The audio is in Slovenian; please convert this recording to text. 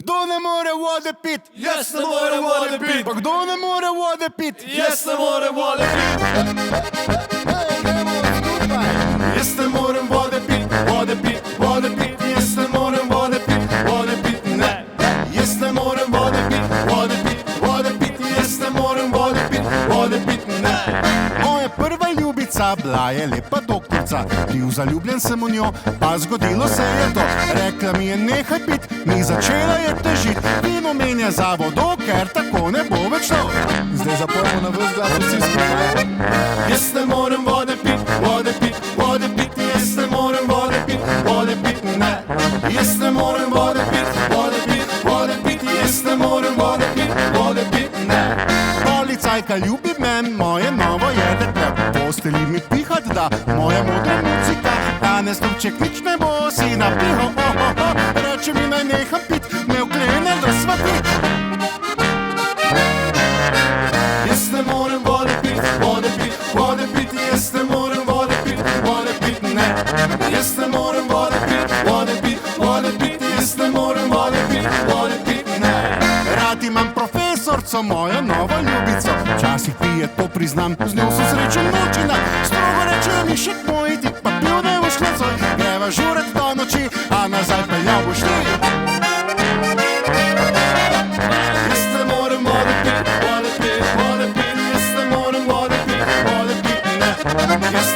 Kdo ne more vode pit? Jaz ne morem vode pit. Pa kdo ne more vode pit? Jaz ne morem vode pit. Jaz ne morem vode pit, vode pit, vode pit. Jaz ne morem vode pit, vode pit, ne. Jaz ne morem vode pit, vode pit, vode pit. Jaz ne morem vode pit, vode pit, ne. Moja prva ljubica bila je lepa doktorica. Bil zaljubljen sem v njo, pa zgodilo se je to. Rekla mi je nehaj pit, mi začela je težit. Vino menja za vodo, ker tako ne bo več to. Zdaj zapojmo na ves glas vsi skupaj. Jaz ne morem vode pit, vode pit, vode pit. Jaz ne morem vode pit, vode pit, ne. Jaz ne morem vode pit, vode pit, vode pit. Jaz ne morem vode pit, vode pit, ne. Policajka ljubi me, moje novo je dekle. Posteli mi pihat da, moja modra muzika. Danes novček nič ne bo, si napiho, reče mi naj neham pit, me uklene da svatit. Jaz ne morem vode pit, vode pit, vode pit. Jaz ne morem vode pit, vode pit, ne. Jaz ne morem vode pit, vode pit, vode pit. Jaz ne morem vode pit, vode pit, ne. Rad imam profesorco, mojo novo ljubico. Včasih pije, to priznam, z njo so srečen noč in dan. Strogo reče mi še pojdi, pa pil ne boš nocoj. Greva žuret do noči, a nazaj peljal boš ti. Jaz ne morem vode pit, vode pit, vode pit. Jaz ne morem vode pit, vode pit, ne. Jaz